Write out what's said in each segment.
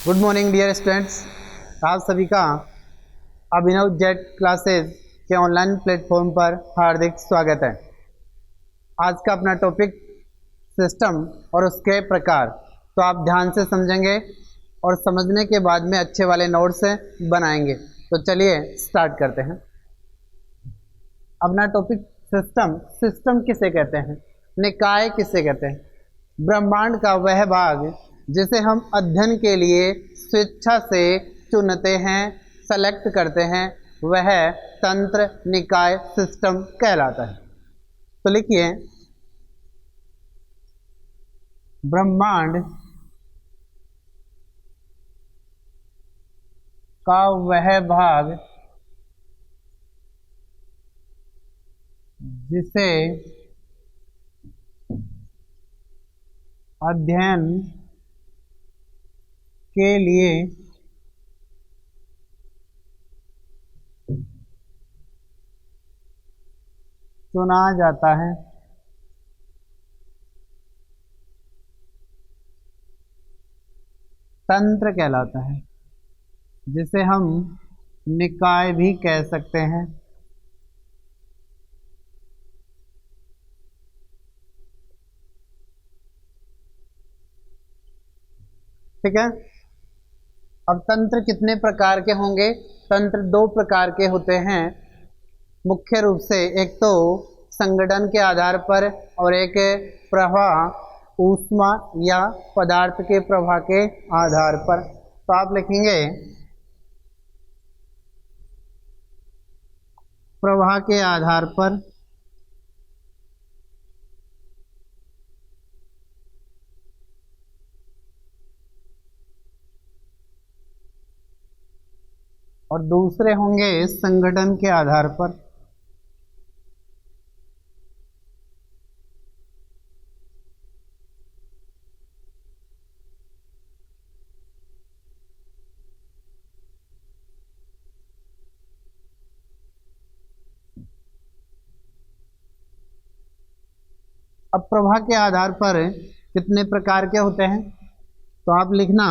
Good morning dear students. आप सभी का अभिनव जेट क्लासेस के ऑनलाइन प्लेटफॉर्म पर हार्दिक स्वागत है। आज का अपना टॉपिक सिस्टम और उसके प्रकार, तो आप ध्यान से समझेंगे और समझने के बाद में अच्छे वाले नोट्स बनाएंगे। तो चलिए स्टार्ट करते हैं। अपना टॉपिक सिस्टम किसे कहते हैं, निकाय किसे कहते हैं? ब्रह्मांड का वह भाग जिसे हम अध्ययन के लिए स्वेच्छा से चुनते हैं, सेलेक्ट करते हैं, वह तंत्र, निकाय, सिस्टम कहलाता है। तो लिखिए, ब्रह्मांड का वह भाग जिसे अध्ययन के लिए चुना जाता है, तंत्र कहलाता है, जिसे हम निकाय भी कह सकते हैं। ठीक है। अब तंत्र कितने प्रकार के होंगे? तंत्र दो प्रकार के होते हैं मुख्य रूप से, एक तो संगठन के आधार पर और एक प्रवाह, ऊष्मा या पदार्थ के प्रवाह के आधार पर। तो आप लिखेंगे प्रवाह के आधार पर और दूसरे होंगे संगठन के आधार पर। अब प्रवाह के आधार पर कितने प्रकार के होते हैं? तो आप लिखना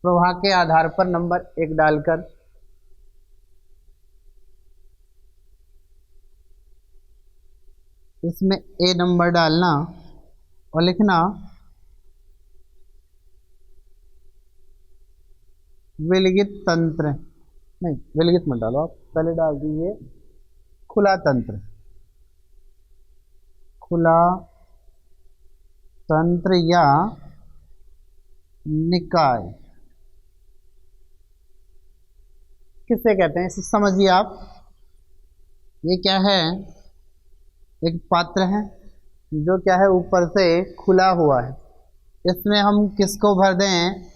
प्रवाह के आधार पर नंबर 1 डालकर इसमें ए नंबर डालना और लिखना विलगित तंत्र। नहीं, विलगित मत डालो, आप पहले डाल दीजिए खुला तंत्र। खुला तंत्र या निकाय किसे कहते हैं, इसे समझिए आप। ये क्या है? एक पात्र है जो क्या है, ऊपर से खुला हुआ है। इसमें हम किसको भर दें?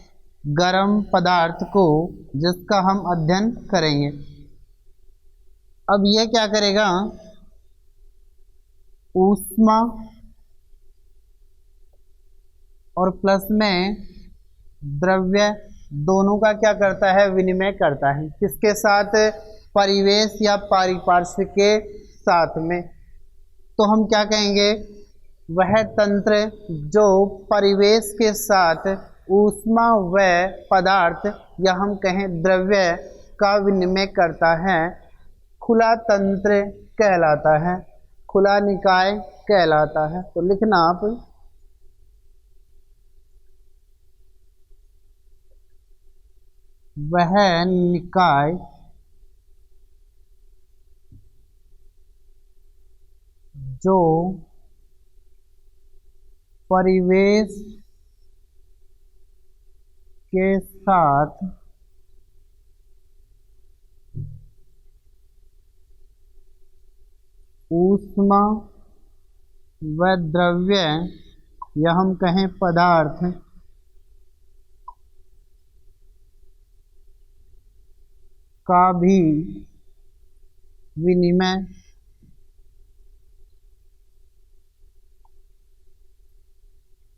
गर्म पदार्थ को, जिसका हम अध्ययन करेंगे। अब ये क्या करेगा? ऊष्मा और प्लस में द्रव्य दोनों का क्या करता है? विनिमय करता है। किसके साथ? परिवेश या पारिपार्श्विक के साथ में। तो हम क्या कहेंगे? वह तंत्र जो परिवेश के साथ ऊष्मा व पदार्थ या हम कहें द्रव्य का विनिमय करता है, खुला तंत्र कहलाता है, खुला निकाय कहलाता है। तो लिखना आप वह निकाय जो परिवेश के साथ ऊष्मा व द्रव्य या हम कहें पदार्थ का भी विनिमय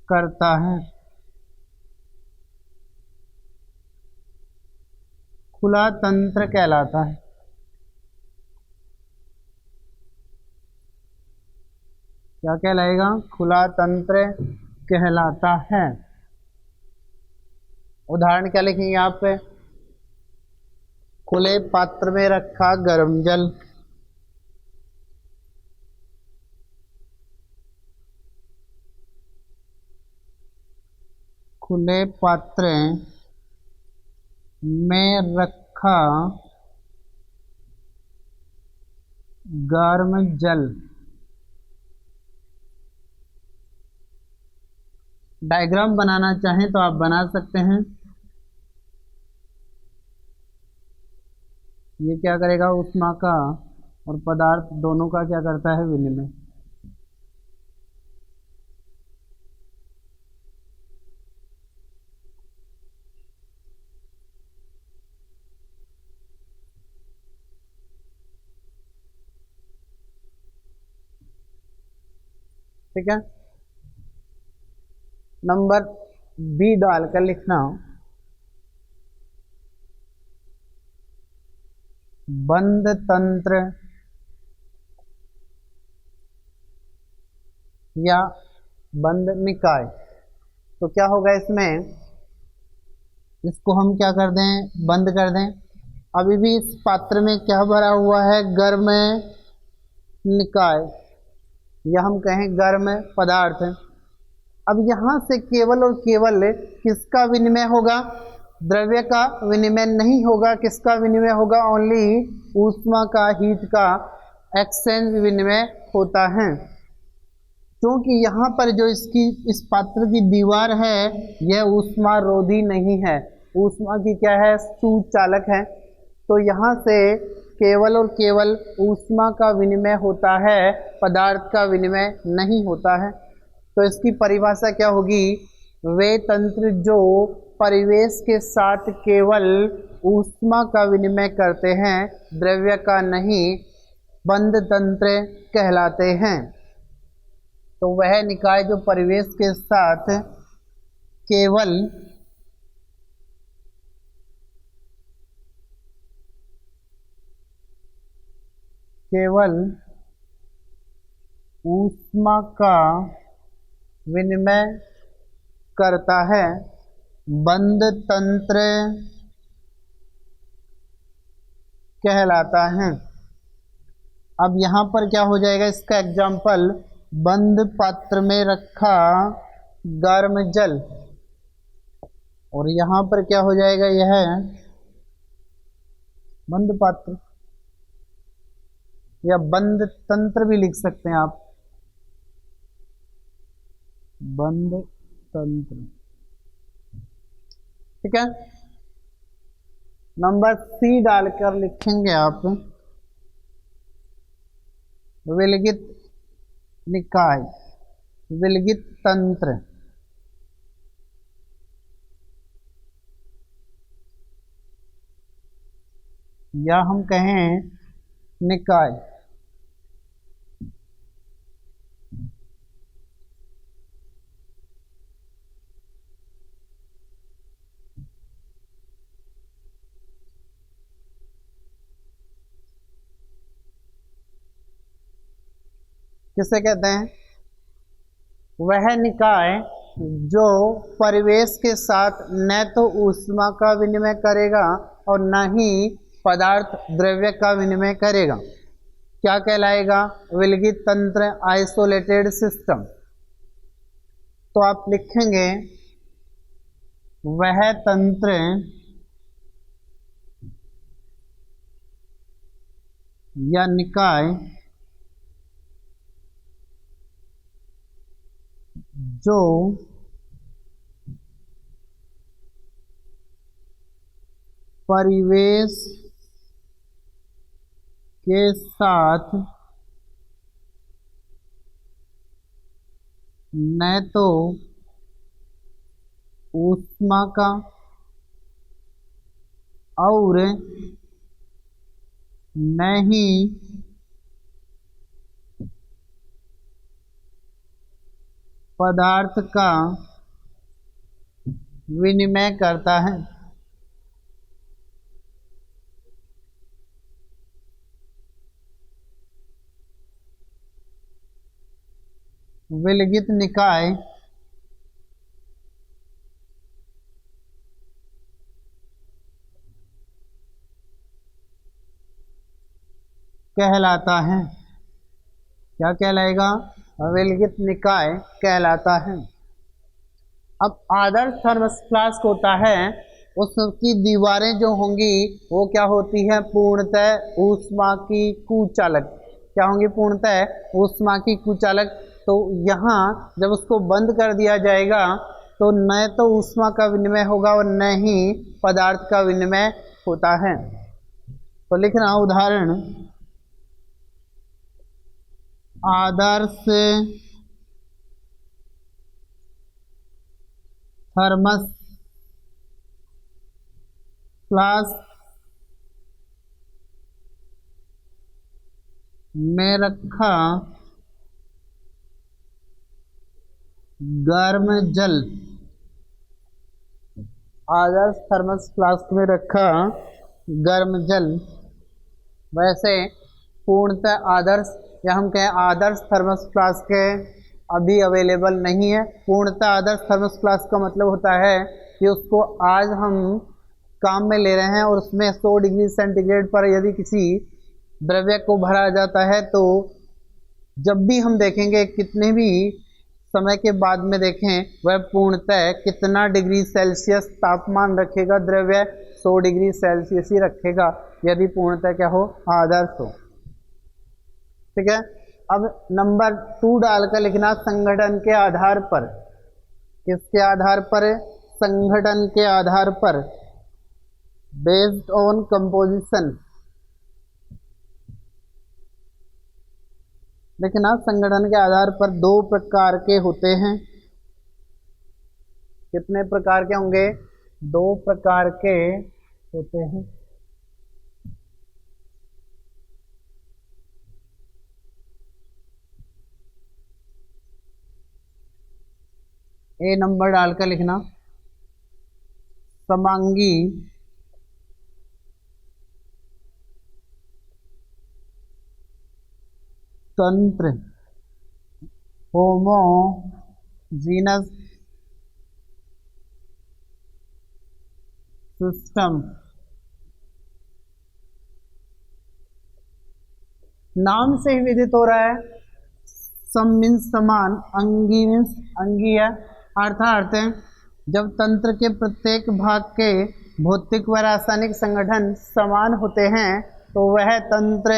करता है, खुला तंत्र कहलाता है। क्या कहलाएगा? खुला तंत्र कहलाता है। उदाहरण क्या लिखेंगे आप? खुले पात्र में रखा गर्म जल, खुले पात्र में रखा गर्म जल। डायग्राम बनाना चाहें तो आप बना सकते हैं। ये क्या करेगा? ऊष्मा का और पदार्थ दोनों का क्या करता है? विनिमय। ठीक है, नंबर बी डालकर लिखना, बंद तंत्र या बंद निकाय। तो क्या होगा इसमें? इसको हम क्या कर दें? बंद कर दें। अभी भी इस पात्र में क्या भरा हुआ है? गर्म निकाय, या हम कहें गर्म पदार्थ। अब यहाँ से केवल और केवल किसका विनिमय होगा? द्रव्य का विनिमय नहीं होगा। किसका विनिमय होगा? ओनली ऊष्मा का, हीट का एक्सचेंज विनिमय होता है। क्योंकि यहाँ पर जो इस पात्र की दीवार है यह ऊष्मा रोधी नहीं है, ऊष्मा की क्या है? सुचालक है। तो यहाँ से केवल और केवल ऊष्मा का विनिमय होता है, पदार्थ का विनिमय नहीं होता है। तो इसकी परिभाषा क्या होगी? वे तंत्र जो परिवेश के साथ केवल ऊष्मा का विनिमय करते हैं, द्रव्य का नहीं, बंद तंत्र कहलाते हैं। तो वह निकाय जो परिवेश के साथ केवल ऊष्मा का विनिमय करता है, बंद तंत्र कहलाता है। अब यहाँ पर क्या हो जाएगा? इसका एग्जाम्पल, बंद पात्र में रखा गर्म जल, और यहाँ पर क्या हो जाएगा? यह बंद पात्र या बंद तंत्र भी लिख सकते हैं आप, बंद तंत्र। ठीक है, नंबर सी डालकर लिखेंगे आप, विलगित निकाय, विलगित तंत्र। या हम कहें निकाय। किसे कहते हैं? वह निकाय जो परिवेश के साथ न तो ऊष्मा का विनिमय करेगा और न ही पदार्थ द्रव्य का विनिमय करेगा। क्या कहलाएगा? विलगित तंत्र, आइसोलेटेड सिस्टम। तो आप लिखेंगे वह तंत्र या निकाय जो परिवेश के साथ न तो ऊष्मा का और न ही पदार्थ का विनिमय करता है। विलगित निकाय कहलाता है। क्या कहलाएगा? विलगित निकाय कहलाता है। अब आदर्श थर्मस फ्लास्क होता है, उसकी दीवारें जो होंगी वो क्या होती है? पूर्णतः ऊष्मा की कुचालक। क्या होंगी? पूर्णतः ऊष्मा की कुचालक। तो यहाँ जब उसको बंद कर दिया जाएगा तो न तो ऊष्मा का विनिमय होगा और न ही पदार्थ का विनिमय होता है। तो लिखना उदाहरण, आदर्श थर्मस फ्लास्क में रखा गर्म जल, आदर्श थर्मस फ्लास्क में रखा गर्म जल। वैसे पूर्णतः आदर्श, या हम कहें आदर्श थर्मस फ्लास्क अभी अवेलेबल नहीं है। पूर्णतः आदर्श थर्मस फ्लास्क का मतलब होता है कि उसको आज हम काम में ले रहे हैं और उसमें 100 डिग्री सेंटीग्रेड पर यदि किसी द्रव्य को भरा जाता है तो जब भी हम देखेंगे, कितने भी समय के बाद में देखें, वह पूर्णतः कितना डिग्री सेल्सियस तापमान रखेगा? द्रव्य 100 डिग्री सेल्सियस ही रखेगा, यदि पूर्णतः क्या हो? आदर्श हो। ठीक है। अब नंबर 2 डालकर लिखना, संगठन के आधार पर। किसके आधार पर? संगठन के आधार पर। Based on composition. लिखना, संगठन के आधार पर 2 प्रकार के होते हैं। कितने प्रकार के होंगे? 2 प्रकार के होते हैं। ए नंबर डालकर लिखना, समांगी तंत्र, होमोजीनस सिस्टम। नाम से ही विदित हो रहा है, सम मीन्स समान, अंगी मीन्स अंगी है, अर्थात जब तंत्र के प्रत्येक भाग के भौतिक व रासायनिक संगठन समान होते हैं तो वह तंत्र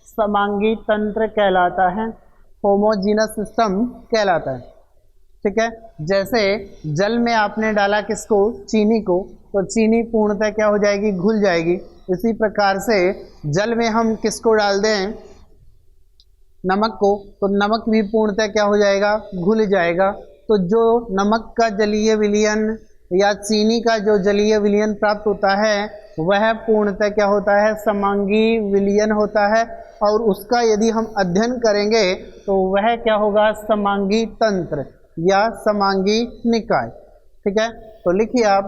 समांगी तंत्र कहलाता है, होमोजीनस सिस्टम कहलाता है। ठीक है। जैसे जल में आपने डाला किसको? चीनी को, तो चीनी पूर्णतः क्या हो जाएगी? घुल जाएगी। इसी प्रकार से जल में हम किसको डाल दें? नमक को, तो नमक भी पूर्णतः क्या हो जाएगा? घुल जाएगा। तो जो नमक का जलीय विलयन या चीनी का जो जलीय विलयन प्राप्त होता है वह पूर्णतः क्या होता है? समांगी विलयन होता है। और उसका यदि हम अध्ययन करेंगे तो वह क्या होगा? समांगी तंत्र या समांगी निकाय। ठीक है। तो लिखिए आप,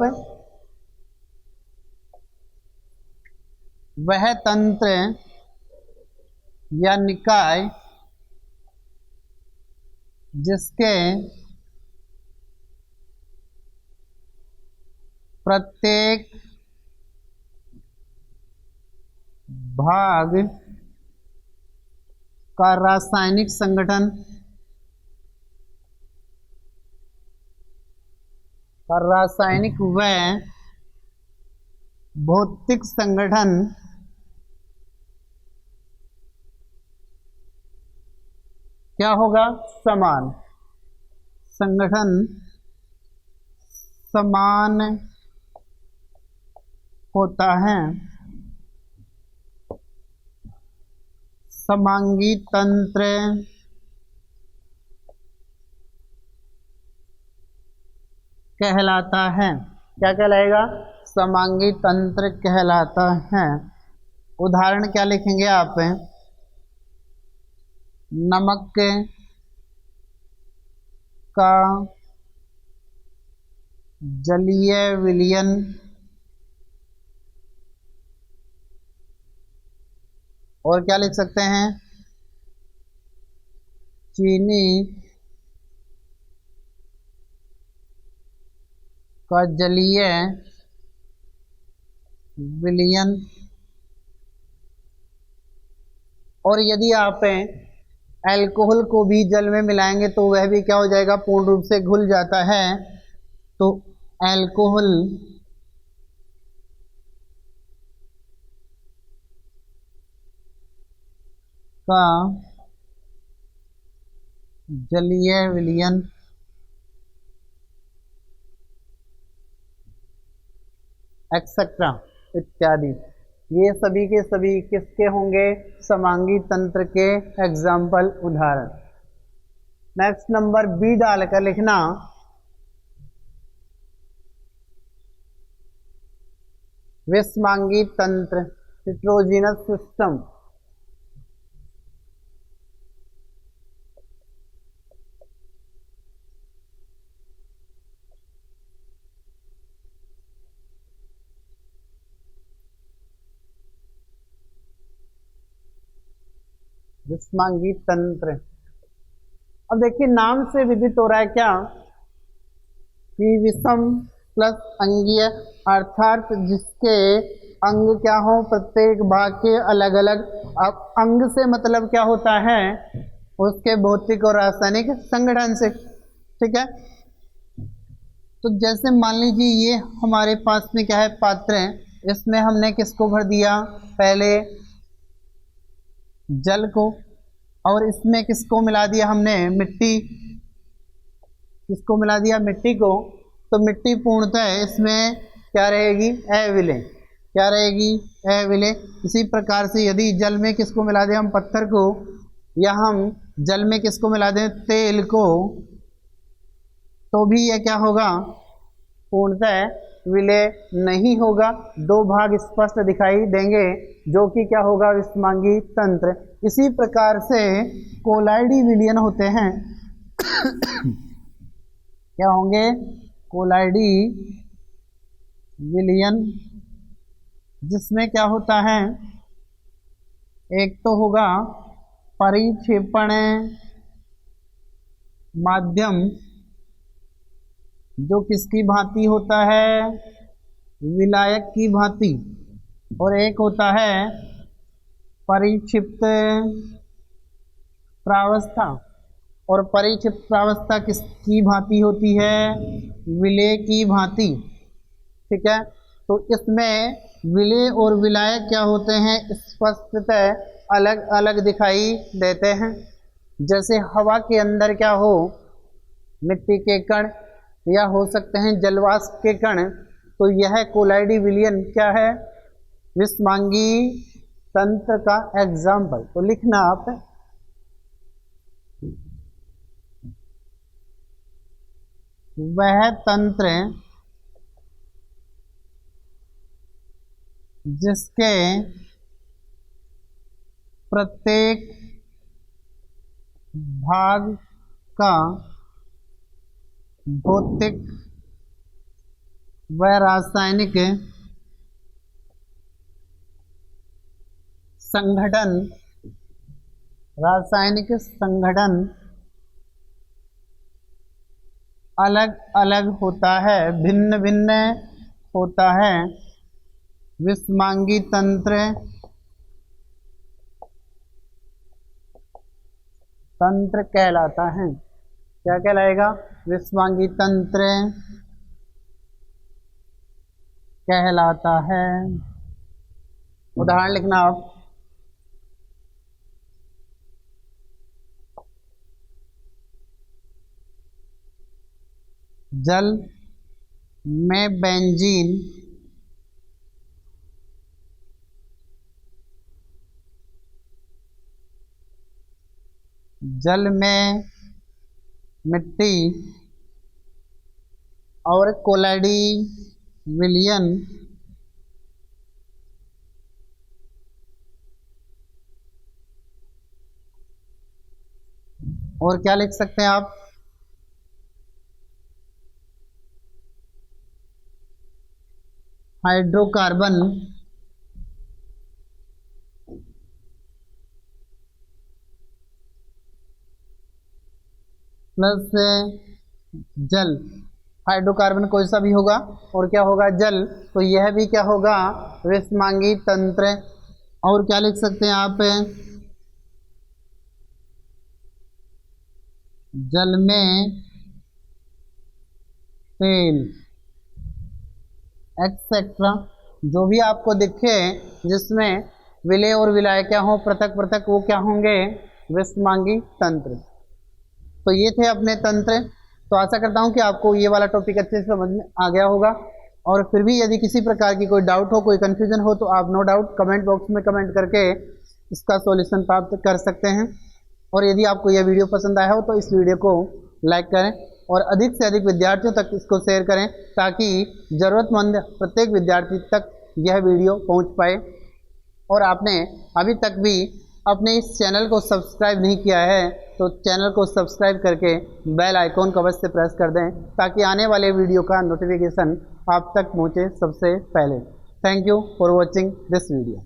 वह तंत्र या निकाय जिसके प्रत्येक भाग का रासायनिक संगठन व भौतिक संगठन क्या होगा? समान। संगठन समान होता है, समांगी तंत्र कहलाता है। क्या कहलाएगा? समांगी तंत्र कहलाता है। उदाहरण क्या लिखेंगे आप? नमक का जलीय विलयन और क्या लिख सकते हैं? चीनी का जलीय विलयन और यदि आप अल्कोहल को भी जल में मिलाएंगे तो वह भी क्या हो जाएगा, पूर्ण रूप से घुल जाता है। तो अल्कोहल का जलीय विलयन एक्सेट्रा इत्यादि, ये सभी के सभी किसके होंगे, समांगी तंत्र के एग्जाम्पल, उदाहरण। नेक्स्ट नंबर बी डालकर लिखना, विषमांगी तंत्र हिट्रोजीनस सिस्टम। विषमांगी तंत्र, अब देखिए नाम से विदित हो रहा है क्या कि विषम प्लस अंगीय, अर्थात जिसके अंग क्या हो, प्रत्येक भाग के अलग अलग। अब अंग से मतलब क्या होता है, उसके भौतिक और रासायनिक संगठन से, ठीक है। तो जैसे मान लीजिए ये हमारे पास में क्या है, पात्र है, इसमें हमने किसको भर दिया, पहले जल को, और इसमें किसको मिला दिया हमने, मिट्टी, किसको मिला दिया, मिट्टी को। तो मिट्टी पूर्णतः इसमें क्या रहेगी, अविलय, क्या रहेगी, अविलय। इसी प्रकार से यदि जल में किसको मिला दें हम, पत्थर को, या हम जल में किसको मिला दें, तेल को, तो भी यह क्या होगा, पूर्णतः विलय नहीं होगा। दो भाग स्पष्ट दिखाई देंगे, जो कि क्या होगा, विषमांगी तंत्र। इसी प्रकार से कोलाइडी विलयन होते हैं क्या होंगे, कोलाइडी विलयन, जिसमें क्या होता है, एक तो होगा परिक्षेपण माध्यम, जो किसकी भांति होता है, विलायक की भांति, और एक होता है परिक्षिप्त प्रावस्था, और परिक्षिप्त प्रावस्था किसकी भांति होती है, विलय की भांति, ठीक है। तो इसमें विलय और विलायक क्या होते हैं, स्पष्टतः अलग अलग दिखाई देते हैं। जैसे हवा के अंदर क्या हो, मिट्टी के कण, या हो सकते हैं जलवाष्प के कण, तो यह कोलाइडी विलयन क्या है, विषमांगी तंत्र का एग्जाम्पल। तो लिखना आप, वह तंत्र जिसके प्रत्येक भाग का भौतिक व रासायनिक संगठन, रासायनिक संगठन अलग अलग होता है, भिन्न भिन्न होता है, विषमांगी तंत्र कहलाता है। क्या कहलाएगा, विषमांगी तंत्र कहलाता है। उदाहरण लिखना आप, जल में बेंजीन जल में मिट्टी और कोलाइडी विलयन और क्या लिख सकते हैं आप, हाइड्रोकार्बन प्लस जल, हाइड्रोकार्बन कोई सा भी होगा और क्या होगा, जल, तो यह भी क्या होगा, विषमांगी तंत्र। और क्या लिख सकते हैं आप, जल में तेल एक्सेट्रा, जो भी आपको दिखे जिसमें विलय और विलाय क्या हो, पृथक पृथक, वो क्या होंगे, विषमांगी तंत्र। तो ये थे अपने तंत्र। तो आशा करता हूँ कि आपको ये वाला टॉपिक अच्छे से समझ में आ गया होगा। और फिर भी यदि किसी प्रकार की कोई डाउट हो, कोई कन्फ्यूजन हो, तो आप नो डाउट कमेंट बॉक्स में कमेंट करके इसका सॉल्यूशन प्राप्त कर सकते हैं। और यदि आपको यह वीडियो पसंद आया हो तो इस वीडियो को लाइक करें और अधिक से अधिक विद्यार्थियों तक इसको शेयर करें, ताकि ज़रूरतमंद प्रत्येक विद्यार्थी तक यह वीडियो पहुंच पाए। और आपने अभी तक भी अपने इस चैनल को सब्सक्राइब नहीं किया है तो चैनल को सब्सक्राइब करके बेल आइकॉन को अवश्य प्रेस कर दें, ताकि आने वाले वीडियो का नोटिफिकेशन आप तक पहुंचे सबसे पहले। Thank you for watching this video.